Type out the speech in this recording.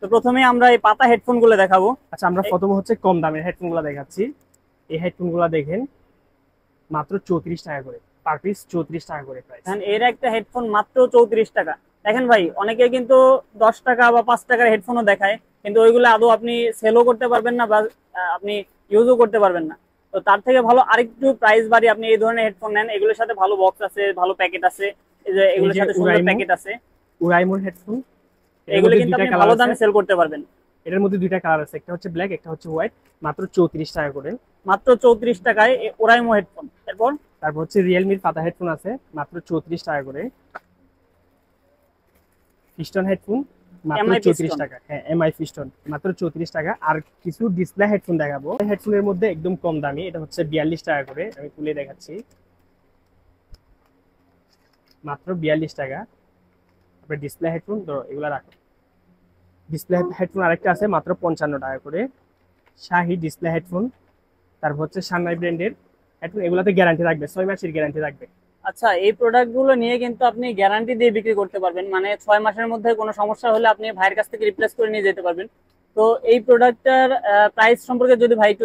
তো প্রথমে আমরা এই পাতা হেডফোন গুলো দেখাবো। আচ্ছা, আমরা প্রথমে হচ্ছে কম দামের হেডফোন গুলো দেখাচ্ছি। এই হেডফোন গুলো দেখেন মাত্র 34 টাকা করে, পার পিস 34 টাকা করে প্রাইস। এর একটা হেডফোন মাত্র 34 টাকা। দেখেন ভাই, অনেকে কিন্তু 10 টাকা বা 5 টাকার হেডফোনও দেখায়, কিন্তু ওইগুলো আদৌ আপনি সেলও করতে পারবেন না বা আপনি ইউজও করতে পারবেন না। তো তার থেকে ভালো আরেকটু প্রাইস বাড়ি আপনি এই ধরনের হেডফোন নেন, এগুলোর সাথে ভালো বক্স আছে, ভালো প্যাকেট আছে, এই যে এই এগুলোর যে সাথে সুন্দর প্যাকেট আছে। উরাইমোর হেডফোন, এর এগুলো মধ্যে কিন্তু দুইটা আপনি কালার ভালো আছে। দামে সেল করতে পারবেন। এটার মধ্যে দুইটা কালার আছে, একটা হচ্ছে ব্ল্যাক, একটা হচ্ছে হোয়াইট, মাত্র 34 টাকা করে। মাত্র 34 টাকায় ওরাইমো হেডফোন। তারপর হচ্ছে রিয়েলমির পাতা হেডফোন আছে মাত্র 34 টাকা করে। ফিস্টন হেডফোন মাত্র এমআই 34 পিস্টন। টাকা। হ্যাঁ, এমআই ফিস্টন মাত্র 34 টাকা। আর কিছু ডিসপ্লে হেডফোন দেখাবো। হেডফোনের মধ্যে একদম কম দামি, এটা হচ্ছে 42 টাকা করে, আমি খুলে দেখাচ্ছি। মাত্র 42 টাকা। তারপরে ডিসপ্লে হেডফোন তো এগুলো রাখো। ডিসপ্লে হেডফোন আরেকটা আছে মাত্র 55 টাকা করে, শাহি ডিসপ্লে হেডফোন। তারপর হচ্ছে সানরাই ব্র্যান্ডের হেডফোন, এগুলোতে গ্যারান্টি থাকবে, 6 মাসের গ্যারান্টি থাকবে। আচ্ছা, এই প্রোডাক্ট গুলো নিয়ে কিন্তু আপনি গ্যারান্টি দিয়ে বিক্রি করতে পারবেন, মানে 6 মাসের মধ্যে কোনো সমস্যা হলে আপনি ভাইয়ের কাছ থেকে রিপ্লেস করে নিয়ে যেতে পারবেন। তো এই প্রোডাক্টটার প্রাইস সম্পর্কে যদি ভাই একটু